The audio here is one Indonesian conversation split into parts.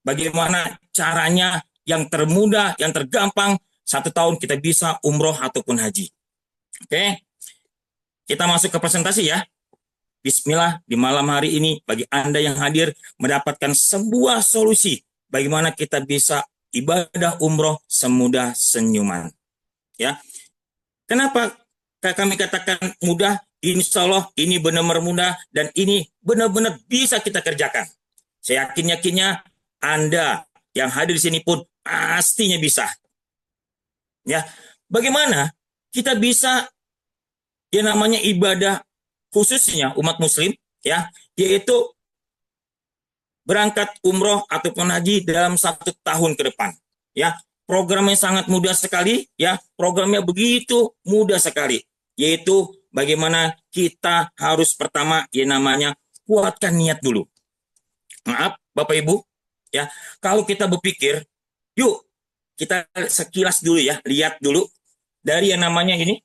bagaimana caranya yang termudah, yang tergampang, 1 tahun kita bisa umroh ataupun haji. Oke, kita masuk ke presentasi ya. Bismillah, di malam hari ini bagi Anda yang hadir mendapatkan sebuah solusi bagaimana kita bisa ibadah umroh semudah senyuman. Ya, kenapa kami katakan mudah? Insya Allah ini benar-benar mudah dan ini benar-benar bisa kita kerjakan. Saya yakinnya Anda yang hadir di sini pun pastinya bisa. Ya, bagaimana kita bisa yang namanya ibadah khususnya umat muslim ya, yaitu berangkat umroh ataupun haji dalam 1 tahun ke depan. Ya, programnya sangat mudah sekali ya, programnya begitu mudah sekali, yaitu bagaimana kita harus pertama yang namanya kuatkan niat dulu. Maaf Bapak Ibu ya, kalau kita berpikir, yuk kita sekilas dulu ya, lihat dulu dari yang namanya ini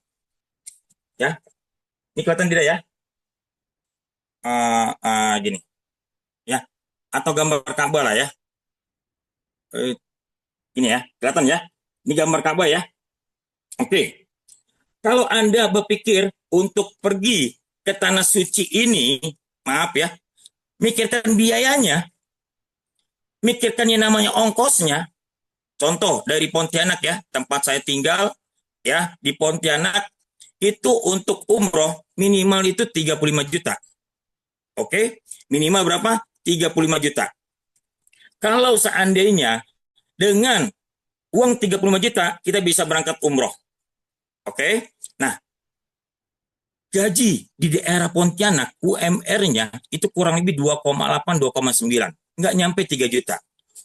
ya, ini kelihatan tidak ya? Gini ya, atau gambar Ka'bah lah ya. Ini ya, kelihatan ya, ini gambar Ka'bah ya. Oke, kalau Anda berpikir untuk pergi ke tanah suci ini, maaf ya, mikirkan biayanya, mikirkan yang namanya ongkosnya. Contoh dari Pontianak ya, tempat saya tinggal ya, di Pontianak itu untuk umroh minimal itu 35 juta. Oke, minimal berapa? 35 juta. Kalau seandainya dengan uang 35 juta kita bisa berangkat umroh. Oke, nah gaji di daerah Pontianak UMR-nya itu kurang lebih 2,8, 2,9, nggak nyampe 3 juta.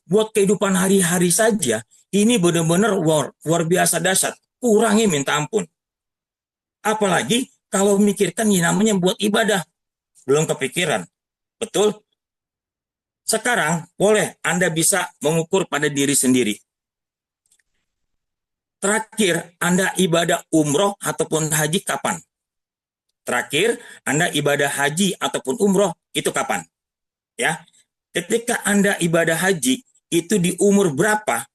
Buat kehidupan hari-hari saja ini benar-benar luar biasa dahsyat, kurangnya minta ampun. Apalagi kalau memikirkan yang namanya buat ibadah, belum kepikiran. Betul? Sekarang boleh Anda bisa mengukur pada diri sendiri. Terakhir Anda ibadah umroh ataupun haji kapan? Terakhir Anda ibadah haji ataupun umroh itu kapan? Ya, ketika Anda ibadah haji itu di umur berapa?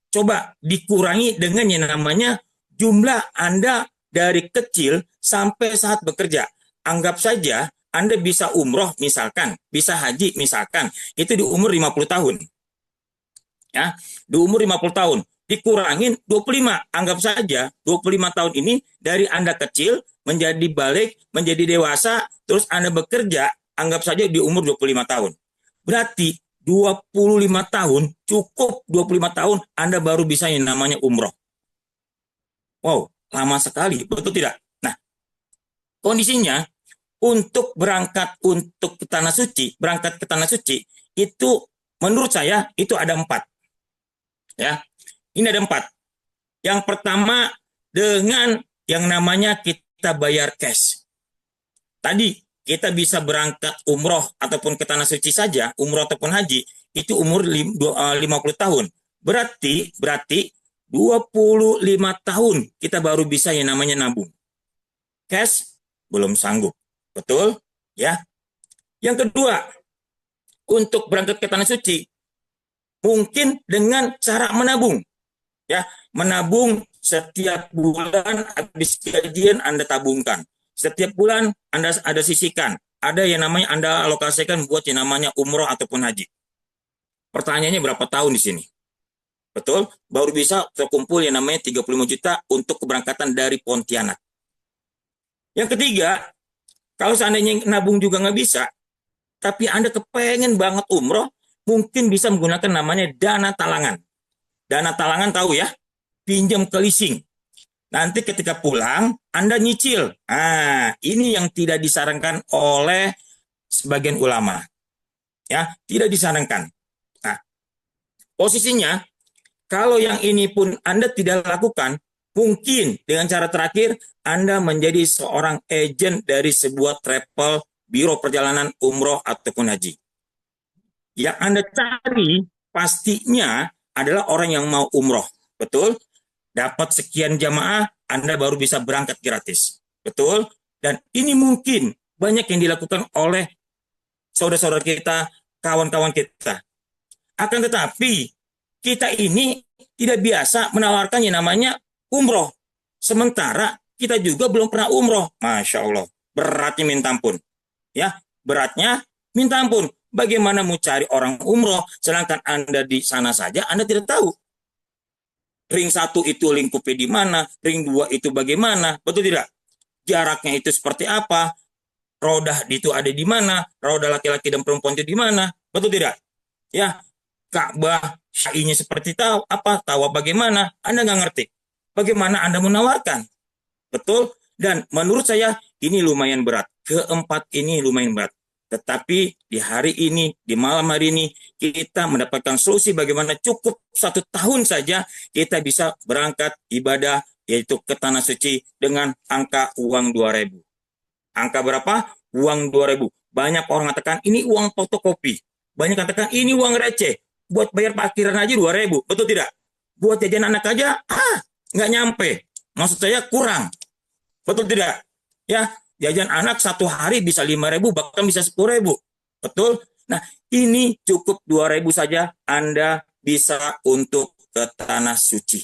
Coba dikurangi dengan yang namanya jumlah Anda dari kecil sampai saat bekerja. Anggap saja Anda bisa umroh misalkan, bisa haji misalkan, itu di umur 50 tahun. Ya, di umur 50 tahun. Dikurangin 25, anggap saja 25 tahun ini dari Anda kecil menjadi balik, menjadi dewasa, terus Anda bekerja, anggap saja di umur 25 tahun. Berarti 25 tahun, cukup 25 tahun Anda baru bisa yang namanya umroh. Wow, lama sekali, betul tidak? Nah, kondisinya untuk berangkat untuk ke tanah suci, berangkat ke tanah suci, itu menurut saya itu ada 4. Ya, ini ada 4. Yang pertama dengan yang namanya kita bayar cash. Tadi kita bisa berangkat umroh ataupun ke tanah suci saja, umroh ataupun haji, itu umur 50 tahun. Berarti 25 tahun kita baru bisa yang namanya nabung. Cash belum sanggup. Betul? Ya. Yang kedua, untuk berangkat ke tanah suci, mungkin dengan cara menabung. Ya, menabung setiap bulan habis gajian Anda tabungkan. Setiap bulan Anda ada sisihkan. Ada yang namanya Anda alokasikan buat yang namanya umroh ataupun haji. Pertanyaannya berapa tahun di sini? Betul? Baru bisa terkumpul yang namanya 35 juta untuk keberangkatan dari Pontianak. Yang ketiga, kalau seandainya nabung juga nggak bisa, tapi Anda kepengen banget umroh, mungkin bisa menggunakan namanya dana talangan. Dana talangan tahu ya? Pinjam ke leasing. Nanti ketika pulang, Anda nyicil. Nah, ini yang tidak disarankan oleh sebagian ulama. Ya, tidak disarankan. Nah, posisinya, kalau yang ini pun Anda tidak lakukan, mungkin dengan cara terakhir, Anda menjadi seorang agen dari sebuah travel biro perjalanan umroh ataupun haji. Yang Anda cari pastinya adalah orang yang mau umroh. Betul? Dapat sekian jamaah, Anda baru bisa berangkat gratis. Betul? Dan ini mungkin banyak yang dilakukan oleh saudara-saudara kita, kawan-kawan kita. Akan tetapi kita ini tidak biasa menawarkan yang namanya umroh. Sementara kita juga belum pernah umroh. Masya Allah, beratnya minta ampun. Ya, beratnya minta ampun. Bagaimana mau cari orang umroh, sedangkan Anda di sana saja, Anda tidak tahu. Ring 1 itu lingkupnya di mana, ring 2 itu bagaimana, betul tidak? Jaraknya itu seperti apa, roda itu ada di mana, roda laki-laki dan perempuan itu di mana, betul tidak? Ya, Ka'bah syai'nya seperti tahu apa, tahu bagaimana, Anda nggak ngerti. Bagaimana Anda menawarkan? Betul? Dan menurut saya ini lumayan berat. Keempat ini lumayan berat. Tetapi di hari ini, di malam hari ini, kita mendapatkan solusi bagaimana cukup 1 tahun saja kita bisa berangkat ibadah, yaitu ke Tanah Suci dengan angka uang 2.000. Angka berapa? Uang 2.000. Banyak orang katakan ini uang fotokopi. Banyak katakan ini uang receh. Buat bayar parkiran aja 2.000. Betul tidak? Buat jajan anak aja, nggak nyampe. Maksud saya kurang. Betul tidak? Ya, jajan anak 1 hari bisa 5.000, bahkan bisa 10.000. Betul? Nah, ini cukup 2.000 saja Anda bisa untuk ke Tanah Suci.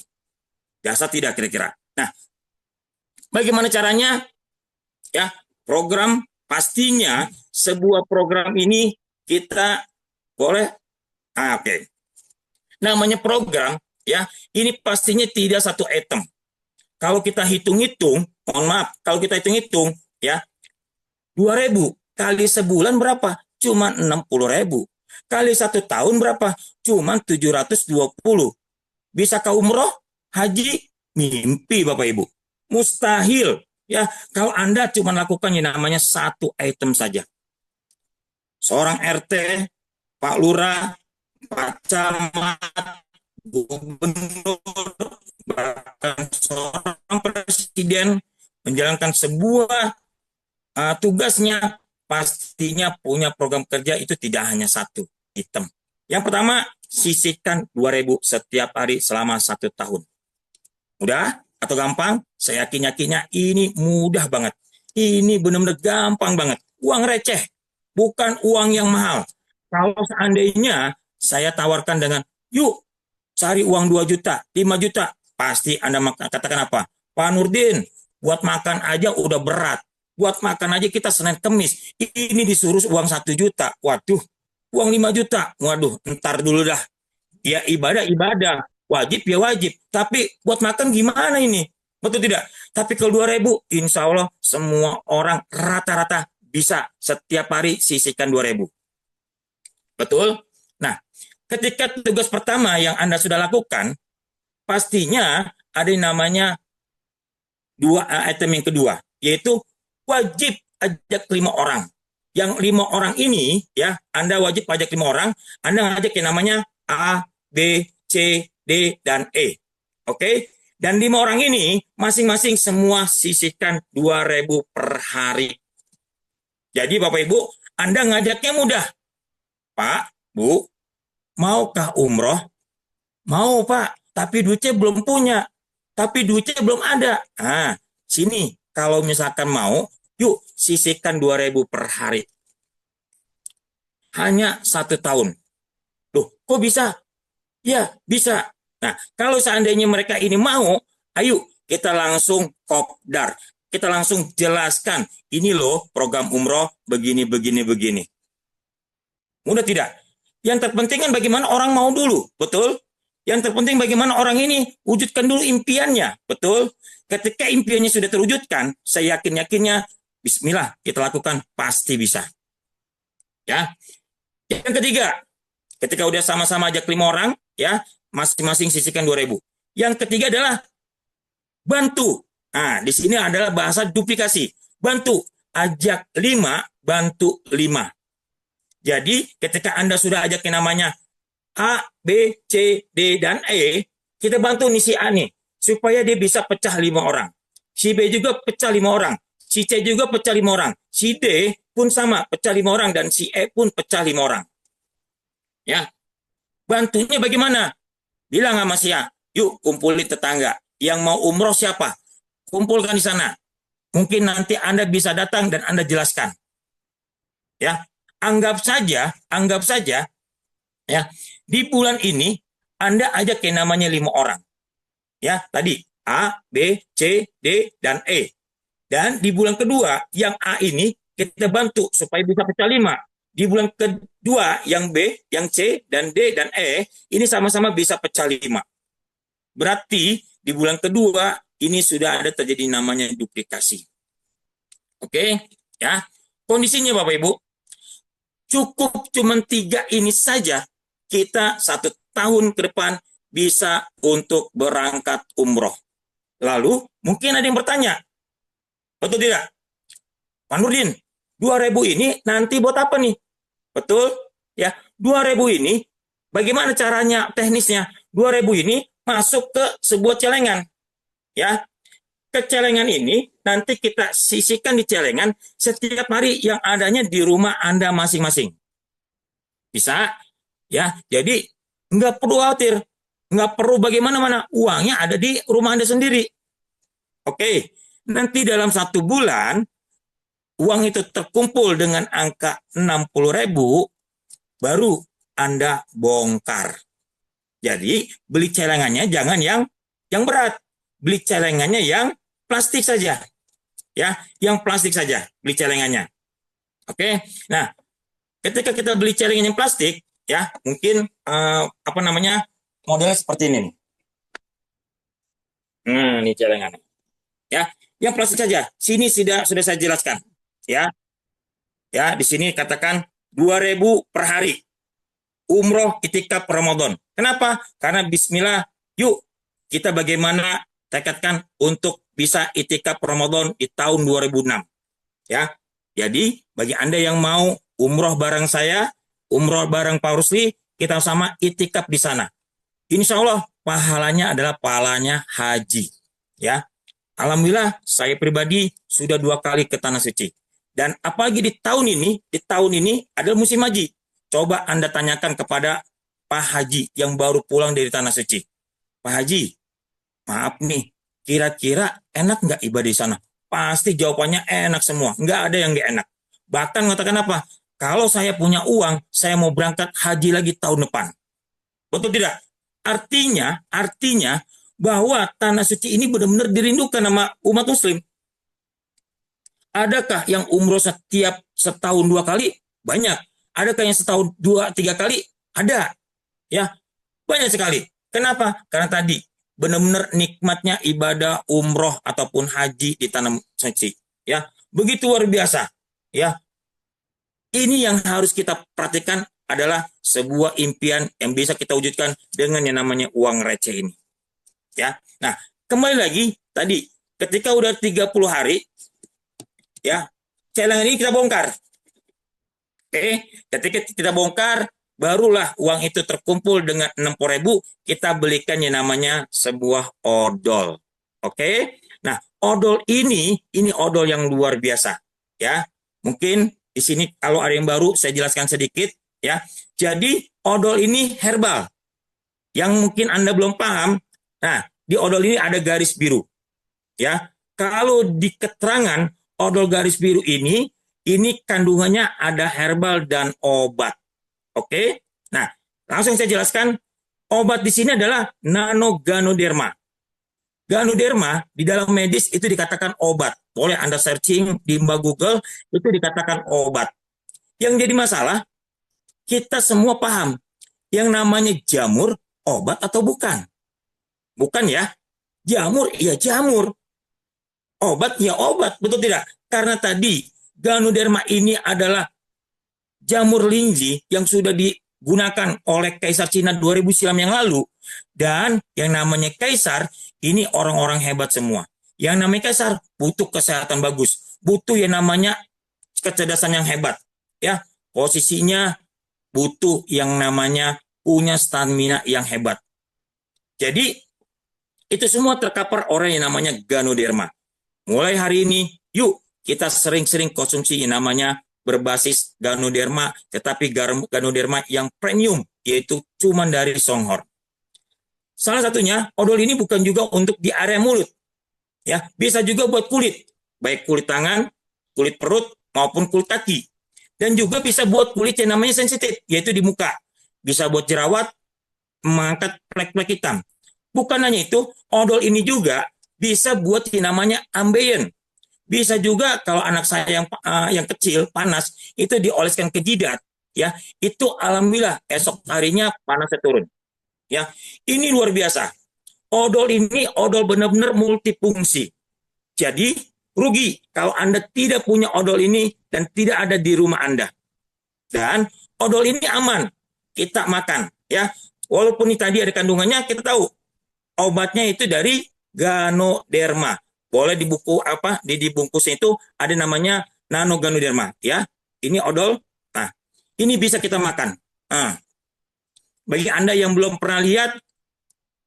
Biasa tidak kira-kira? Nah, bagaimana caranya? Ya, program pastinya sebuah program ini kita boleh, oke. Namanya program, ya, ini pastinya tidak satu item. Kalau kita hitung-hitung, mohon maaf, kalau kita hitung-hitung, ya, 2.000 kali sebulan berapa? Cuma 60.000. Kali 1 tahun berapa? Cuma 720. Bisa ke umroh, haji, mimpi Bapak Ibu. Mustahil. Ya, kalau Anda cuma lakukan yang namanya satu item saja. Seorang RT, Pak Lurah, Pak Camat, Gubernur, bahkan seorang presiden menjalankan sebuah tugasnya, pastinya punya program kerja itu tidak hanya satu item. Yang pertama, sisihkan 2.000 setiap hari selama 1 tahun. Mudah atau gampang? Saya yakin-yakinnya ini mudah banget. Ini benar-benar gampang banget. Uang receh, bukan uang yang mahal. Kalau seandainya saya tawarkan dengan, yuk cari uang 2 juta, 5 juta, pasti Anda katakan apa? Pak Nurdin, buat makan aja udah berat. Buat makan aja kita Senin Kemis. Ini disuruh uang 1 juta. Waduh, uang 5 juta. Waduh, ntar dulu dah. Ya ibadah, wajib ya wajib. Tapi buat makan gimana ini? Betul tidak? Tapi kalau 2.000, insya Allah semua orang rata-rata bisa setiap hari sisihkan 2.000. Betul? Nah, ketika tugas pertama yang Anda sudah lakukan, pastinya ada yang namanya item yang kedua, yaitu wajib ajak 5 orang. Yang 5 orang ini, ya, Anda wajib ajak 5 orang, Anda ajak yang namanya A, B, C, D, dan E. Oke? Dan 5 orang ini masing-masing semua sisihkan 2.000 per hari. Jadi Bapak Ibu, Anda ngajaknya mudah. Pak, Bu, maukah umroh? Mau Pak, tapi duitnya belum punya. Tapi duitnya belum ada. Nah, sini kalau misalkan mau, yuk sisihkan 2.000 per hari. Hanya 1 tahun. Loh, kok bisa? Ya, bisa. Nah, kalau seandainya mereka ini mau, ayo kita langsung kopdar. Kita langsung jelaskan, ini loh program umroh begini, begini, begini. Mudah tidak? Yang terpenting kan bagaimana orang mau dulu, betul? Yang terpenting bagaimana orang ini wujudkan dulu impiannya, betul? Ketika impiannya sudah terwujudkan, saya yakin-yakinnya, bismillah, kita lakukan, pasti bisa. Ya. Yang ketiga, ketika udah sama-sama ajak 5 orang, ya, masing-masing sisihkan 2.000. Yang ketiga adalah bantu. Nah, di sini adalah bahasa duplikasi. Bantu, ajak 5, bantu 5. Jadi, ketika Anda sudah ajak yang namanya A, B, C, D, dan E, kita bantu nih si A nih, supaya dia bisa pecah 5 orang. Si B juga pecah 5 orang. Si C juga pecah 5 orang. Si D pun sama, pecah 5 orang. Dan si E pun pecah 5 orang. Ya, bantunya bagaimana? Bilang sama si A, yuk kumpulin tetangga. Yang mau umroh siapa? Kumpulkan di sana. Mungkin nanti Anda bisa datang dan Anda jelaskan. Ya, anggap saja, ya, Di bulan ini Anda ajak yang namanya 5 orang. Ya, tadi A, B, C, D, dan E. Dan di bulan kedua yang A ini kita bantu supaya bisa pecah 5. Di bulan kedua yang B, yang C, dan D, dan E ini sama-sama bisa pecah 5. Berarti di bulan kedua ini sudah ada terjadi namanya duplikasi. Oke, ya. Kondisinya Bapak Ibu, cukup cuma 3 ini saja kita 1 tahun ke depan bisa untuk berangkat umroh. Lalu mungkin ada yang bertanya, betul tidak? Pak Nurdin, 2.000 ini nanti buat apa nih? Betul? Ya, 2.000 ini bagaimana caranya teknisnya? 2.000 ini masuk ke sebuah celengan. Ya, ke celengan ini nanti kita sisihkan di celengan setiap hari yang adanya di rumah Anda masing-masing. Bisa? Ya, jadi nggak perlu khawatir, nggak perlu bagaimana-mana, uangnya ada di rumah Anda sendiri. Oke, nanti dalam 1 bulan uang itu terkumpul dengan angka 60.000, baru Anda bongkar. Jadi beli celengannya jangan yang berat, beli celengannya yang plastik saja, ya, yang plastik saja beli celengannya. Oke, nah ketika kita beli celengan yang plastik, ya mungkin modelnya seperti ini. Nah, ini celengannya, ya, yang plastik saja. Sini sudah saya jelaskan, ya, ya di sini katakan 2.000 per hari. Umroh itikaf Ramadan. Kenapa? Karena bismillah, yuk kita bagaimana tekadkan untuk bisa itikaf Ramadan di tahun 2006. Ya. Jadi bagi Anda yang mau umroh bareng saya, umroh bareng Pak Rusli, kita sama itikaf di sana. Insya Allah pahalanya adalah pahalanya haji. Ya. Alhamdulillah saya pribadi sudah 2 kali ke Tanah Suci. Dan apalagi di tahun ini adalah musim haji. Coba Anda tanyakan kepada Pak Haji yang baru pulang dari Tanah Suci. Pak Haji, maaf nih, kira-kira enak nggak ibadah di sana? Pasti jawabannya enak semua, nggak ada yang nggak enak. Bahkan mengatakan apa? Kalau saya punya uang, saya mau berangkat haji lagi tahun depan. Betul tidak? Artinya bahwa Tanah Suci ini benar-benar dirindukan sama umat muslim. Adakah yang umroh setiap setahun 2 kali? Banyak. Adakah yang setahun 2-3 kali? Ada. Ya, banyak sekali. Kenapa? Karena tadi benar-benar nikmatnya ibadah umroh ataupun haji di Tanah Suci. Ya, begitu luar biasa. Ya, ini yang harus kita perhatikan adalah sebuah impian yang bisa kita wujudkan dengan yang namanya uang receh ini. Ya, nah kembali lagi tadi ketika udah 30 hari, ya celengan ini kita bongkar. Oke, ketika kita bongkar, barulah uang itu terkumpul dengan 60.000, kita belikan yang namanya sebuah odol. Oke, nah odol ini odol yang luar biasa. Ya, mungkin di sini kalau ada yang baru saya jelaskan sedikit. Ya, jadi odol ini herbal. Yang mungkin Anda belum paham, nah di odol ini ada garis biru. Ya, kalau di keterangan odol garis biru ini kandungannya ada herbal dan obat. Oke? Nah, langsung saya jelaskan. Obat di sini adalah Nano-Ganoderma. Ganoderma di dalam medis itu dikatakan obat. Boleh Anda searching di Mbak Google, itu dikatakan obat. Yang jadi masalah, kita semua paham. Yang namanya jamur, obat atau bukan? Bukan ya? Jamur, ya jamur. Obat, ya obat. Betul tidak? Karena tadi Ganoderma ini adalah jamur linji yang sudah digunakan oleh Kaisar Cina 2000 silam yang lalu. Dan yang namanya Kaisar, ini orang-orang hebat semua. Yang namanya Kaisar butuh kesehatan bagus. Butuh yang namanya kecerdasan yang hebat. Ya, posisinya butuh yang namanya punya stamina yang hebat. Jadi, itu semua terkapar orang yang namanya Ganoderma. Mulai hari ini, yuk kita sering-sering konsumsi yang namanya berbasis Ganoderma, tetapi Ganoderma yang premium, yaitu cuma dari Songhor. Salah satunya, odol ini bukan juga untuk di area mulut. Ya, bisa juga buat kulit, baik kulit tangan, kulit perut, maupun kulit kaki. Dan juga bisa buat kulit yang namanya sensitif, yaitu di muka. bisa buat jerawat, mengangkat plek-plek hitam. Bukan hanya itu, odol ini juga bisa buat yang namanya ambeien. Bisa juga kalau anak saya yang kecil panas itu dioleskan ke jidat, ya itu alhamdulillah esok harinya panasnya turun. Ya, ini luar biasa. Odol ini odol benar-benar multifungsi. Jadi rugi kalau Anda tidak punya odol ini dan tidak ada di rumah Anda. Dan odol ini aman kita makan, ya. Walaupun ini tadi ada kandungannya, kita tahu obatnya itu dari Ganoderma. Boleh di buku apa di bungkusnya itu ada namanya Nano Ganoderma, ya. Ini odol. Nah, ini bisa kita makan. Nah, bagi Anda yang belum pernah lihat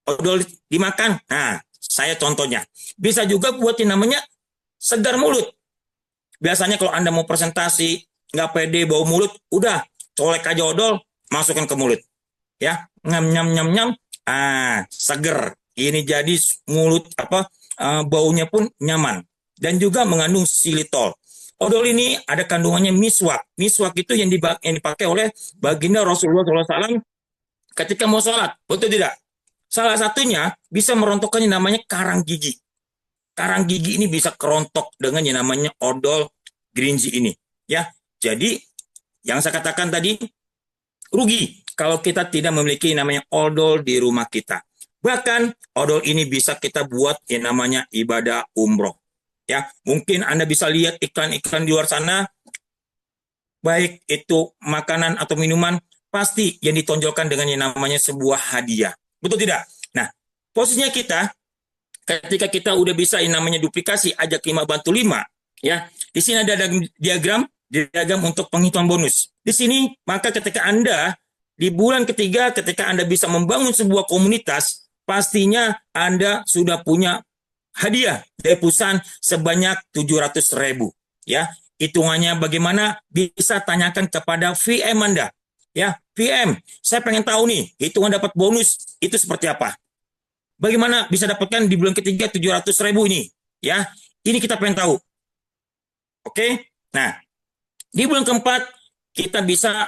odol dimakan, nah saya contohnya. Bisa juga buat yang namanya segar mulut. Biasanya kalau Anda mau presentasi nggak pede bau mulut, udah colek aja odol, masukkan ke mulut, ya, nyam nyam nyam nyam, seger. Ini jadi mulut baunya pun nyaman dan juga mengandung xylitol. Odol ini ada kandungannya miswak. Miswak itu yang dipakai oleh baginda Rasulullah SAW ketika mau sholat, betul tidak? Salah satunya bisa merontokkan yang namanya karang gigi. Karang gigi ini bisa kerontok dengan yang namanya odol Greenzy ini, ya. Jadi yang saya katakan tadi, rugi kalau kita tidak memiliki namanya odol di rumah kita. Bahkan odol ini bisa kita buat yang namanya ibadah umroh. Ya, mungkin Anda bisa lihat iklan-iklan di luar sana, baik itu makanan atau minuman, pasti yang ditonjolkan dengan yang namanya sebuah hadiah. Betul tidak? Nah, posisinya kita ketika kita udah bisa yang namanya duplikasi ajak 5 bantu 5, ya. Di sini ada diagram untuk penghitungan bonus. Di sini maka ketika Anda di bulan ketiga ketika Anda bisa membangun sebuah komunitas, pastinya Anda sudah punya hadiah dari perusahaan sebanyak 700.000, ya. Hitungannya bagaimana bisa tanyakan kepada VM Anda, ya. VM, saya pengen tahu nih hitungan dapat bonus itu seperti apa. Bagaimana bisa dapatkan di bulan ketiga 700.000 ini, ya. Ini kita pengen tahu. Oke. Nah, di bulan keempat kita bisa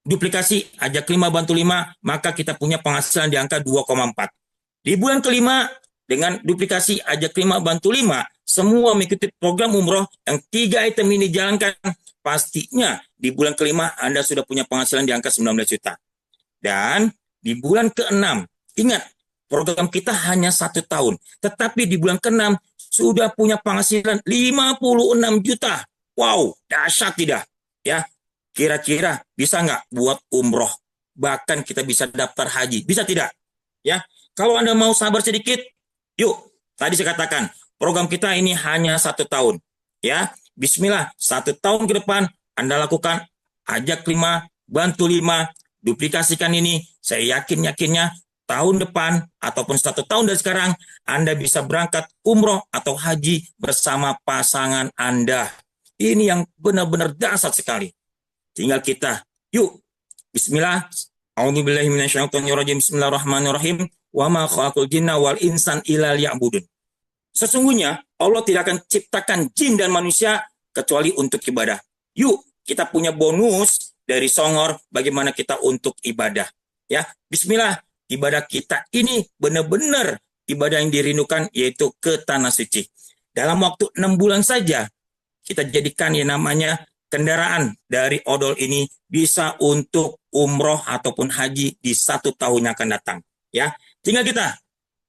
duplikasi ajak 5 bantu 5, maka kita punya penghasilan di angka 2,4. Di bulan kelima dengan duplikasi ajak 5 bantu 5, semua mengikuti program umroh yang 3 item ini dijalankan, pastinya di bulan kelima Anda sudah punya penghasilan di angka 19 juta. Dan di bulan ke-6, ingat, program kita hanya 1 tahun, tetapi di bulan ke-6 sudah punya penghasilan 56 juta. Wow, dahsyat tidak? Ya, kira-kira bisa nggak buat umroh? Bahkan kita bisa daftar haji, bisa tidak? Ya, kalau Anda mau sabar sedikit, yuk. Tadi saya katakan, program kita ini hanya 1 tahun. Ya, Bismillah, 1 tahun ke depan Anda lakukan ajak 5, bantu 5, duplikasikan ini. Saya yakinnya tahun depan ataupun 1 tahun dari sekarang Anda bisa berangkat umroh atau haji bersama pasangan Anda. Ini yang benar-benar dahsyat sekali. Tinggal kita, yuk, Bismillah, A'udzubillahi minasyaitonirrajim, Bismillahirrahmanirrahim, wa ma khalaqul jinna wal insan illa liya'budun. Sesungguhnya Allah tidak akan ciptakan jin dan manusia kecuali untuk ibadah. Yuk, kita punya bonus dari Songor bagaimana kita untuk ibadah. Ya, Bismillah, ibadah kita ini benar-benar ibadah yang dirindukan, yaitu ke Tanah Suci. Dalam waktu 6 bulan saja, kita jadikan yang namanya kendaraan dari odol ini bisa untuk umroh ataupun haji di 1 tahun yang akan datang. Ya, tinggal kita,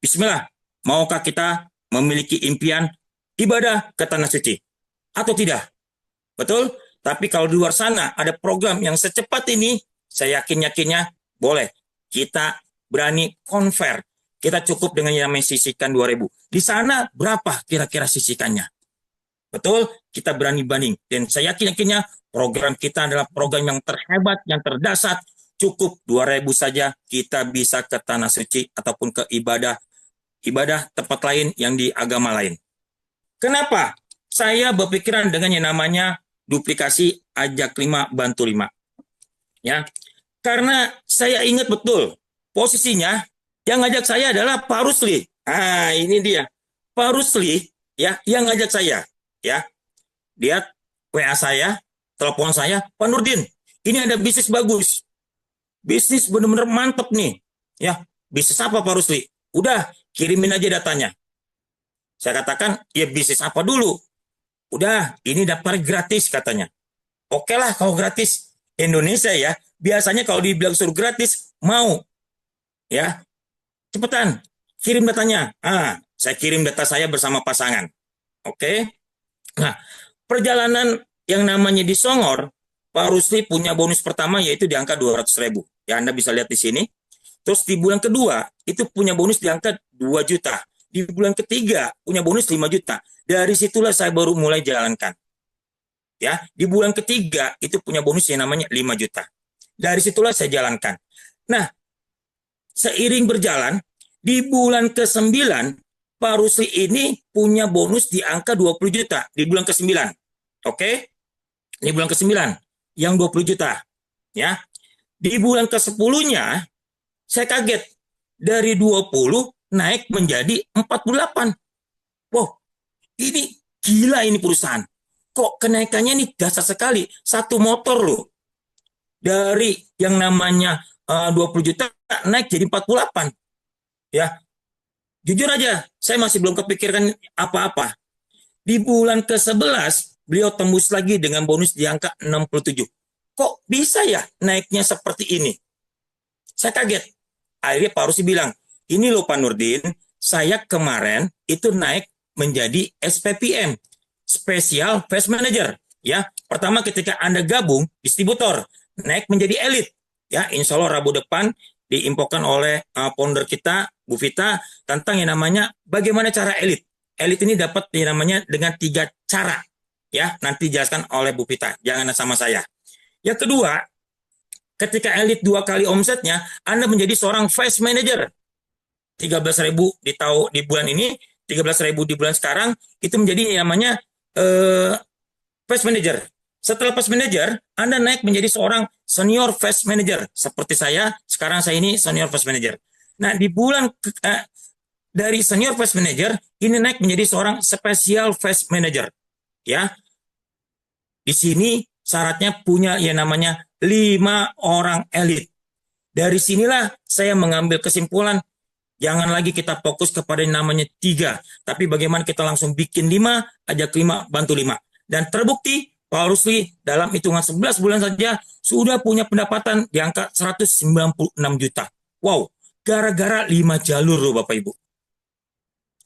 Bismillah, maukah kita memiliki impian ibadah ke Tanah Suci atau tidak? Betul? Tapi kalau di luar sana ada program yang secepat ini, saya yakinnya boleh. Kita berani convert. Kita cukup dengan yang namanya sisihkan 2.000. Di sana berapa kira-kira sisihkannya? Betul? Kita berani banding. Dan saya yakinnya program kita adalah program yang terhebat, yang terdasar. Cukup 2.000 saja kita bisa ke Tanah Suci ataupun ke ibadah tempat lain yang di agama lain. Kenapa? Saya berpikiran dengan yang namanya duplikasi ajak 5 bantu 5. Ya. Karena saya ingat betul posisinya yang ngajak saya adalah Pak Rusli. Ini dia. Pak Rusli ya yang ngajak saya, ya. Dia WA saya, telepon saya, Pak Nurdin, ini ada bisnis bagus. bisnis benar-benar mantep nih. Ya, bisnis apa Pak Rusli? Udah, kirimin aja datanya. Saya katakan, ya bisnis apa dulu? Udah, ini daftar gratis katanya. Oke lah kalau gratis. Indonesia ya, biasanya kalau dibilang suruh gratis, mau. Ya, cepetan, kirim datanya. Saya kirim data saya bersama pasangan. Oke. Nah, perjalanan yang namanya di Songor, Pak Rusli punya bonus pertama yaitu di angka 200.000. Ya, Anda bisa lihat di sini. Terus di bulan kedua, itu punya bonus di angka 2 juta. Di bulan ketiga, punya bonus 5 juta. Dari situlah saya baru mulai jalankan. Ya, di bulan ketiga itu punya bonus yang namanya 5 juta. Dari situlah saya jalankan. Nah, seiring berjalan, di bulan ke-9, Pak Rusli ini punya bonus di angka 20 juta di bulan ke-9. Oke? Di bulan ke-9 yang 20 juta. Ya. Di bulan ke-10-nya saya kaget. Dari 20 naik menjadi 48. Wow, ini gila ini perusahaan. Kok kenaikannya ini dasar sekali. Satu motor loh. Dari yang namanya 20 juta naik jadi 48. Ya, jujur aja, saya masih belum kepikirkan apa-apa. Di bulan ke-11, beliau tembus lagi dengan bonus di angka 67. Kok bisa ya naiknya seperti ini? Saya kaget. Akhirnya Pak Rusli bilang, ini loh Pak Nurdin, saya kemarin itu naik menjadi SPPM, Special Fast Manager. Ya, pertama ketika Anda gabung distributor, naik menjadi elit. Ya, insya Allah Rabu depan diinfokan oleh founder kita, Bu Vita, tentang yang namanya bagaimana cara elit. Elit ini dapat yang namanya dengan 3 cara. Ya, nanti dijelaskan oleh Bu Vita, jangan sama saya. Yang kedua, ketika elit 2 kali omsetnya, Anda menjadi seorang Fast Manager. 13.000 di bulan ini, 13.000 di bulan sekarang, itu menjadi yang namanya Fast Manager. Setelah Fast Manager, Anda naik menjadi seorang Senior Fast Manager. Seperti saya, sekarang saya ini Senior Fast Manager. Nah, di bulan dari Senior Fast Manager, ini naik menjadi seorang Special Fast Manager. Ya, di sini syaratnya punya yang namanya 5 orang elit. Dari sinilah saya mengambil kesimpulan, jangan lagi kita fokus kepada yang namanya 3, tapi bagaimana kita langsung bikin 5, ajak 5, bantu 5. Dan terbukti Pak Rusli dalam hitungan 11 bulan saja sudah punya pendapatan di angka 196 juta. Wow, gara-gara 5 jalur loh Bapak Ibu.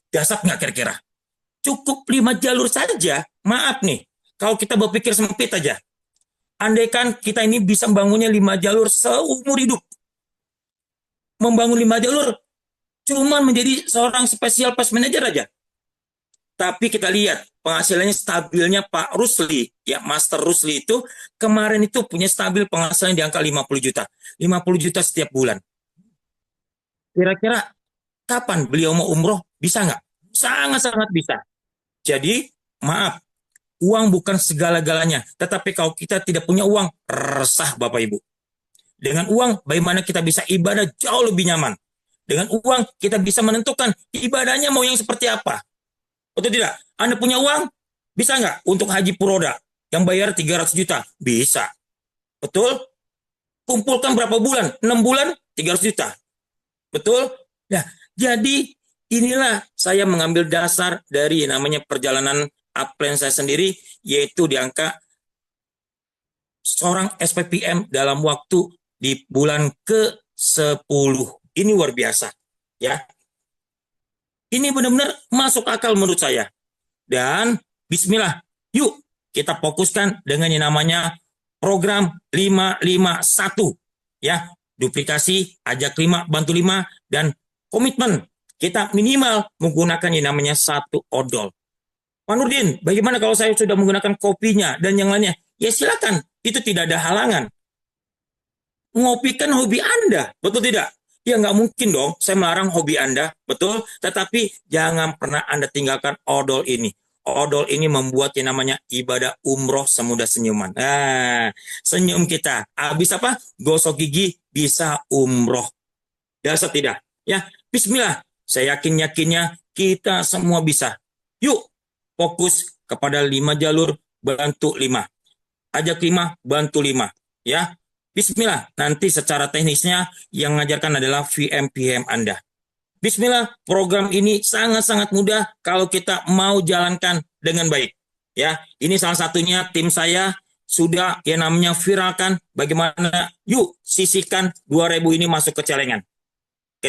Dasar nggak kira-kira? Cukup 5 jalur saja, maaf nih, kalau kita berpikir sempit aja. Andaikan kita ini bisa membangunnya 5 jalur seumur hidup. Membangun 5 jalur cuma menjadi seorang special fast manager aja. Tapi kita lihat penghasilannya stabilnya Pak Rusli, ya Master Rusli itu kemarin itu punya stabil penghasilan di angka 50 juta. 50 juta setiap bulan. Kira-kira kapan beliau mau umroh? Bisa nggak? Sangat-sangat bisa. Jadi, maaf, uang bukan segala-galanya. Tetapi kalau kita tidak punya uang, resah Bapak Ibu. Dengan uang, bagaimana kita bisa ibadah jauh lebih nyaman. Dengan uang, kita bisa menentukan ibadahnya mau yang seperti apa. Betul tidak? Anda punya uang, bisa nggak untuk haji puroda yang bayar 300 juta? Bisa. Betul? Kumpulkan berapa bulan? 6 bulan, 300 juta. Betul? Nah, jadi inilah saya mengambil dasar dari namanya perjalanan upline saya sendiri, yaitu di angka seorang SPPM dalam waktu di bulan ke-10. Ini luar biasa. Ya. Ini benar-benar masuk akal menurut saya. Dan bismillah, yuk kita fokuskan dengan yang namanya program 551. Ya, duplikasi, ajak 5, bantu 5, dan komitmen. Kita minimal menggunakan yang namanya 1 odol. Pak Nurdin, bagaimana kalau saya sudah menggunakan kopinya dan yang lainnya? Ya silakan, itu tidak ada halangan. Ngopi kan hobi Anda, betul tidak? Ya nggak mungkin dong saya melarang hobi Anda, betul? Tetapi jangan pernah Anda tinggalkan odol ini. Odol ini membuat yang namanya ibadah umroh semudah senyuman. Nah, senyum kita. Habis apa? Gosok gigi bisa umroh. Dasar tidak? Ya, bismillah. Saya yakin-yakinnya kita semua bisa. Yuk, fokus kepada 5 jalur, bantu 5. Ajak 5, bantu 5. Ya, Bismillah, nanti secara teknisnya yang mengajarkan adalah VM-PM Anda. Bismillah, program ini sangat-sangat mudah kalau kita mau jalankan dengan baik. Ya, ini salah satunya tim saya sudah yang namanya viralkan bagaimana yuk sisihkan 2000 ini masuk ke celengan.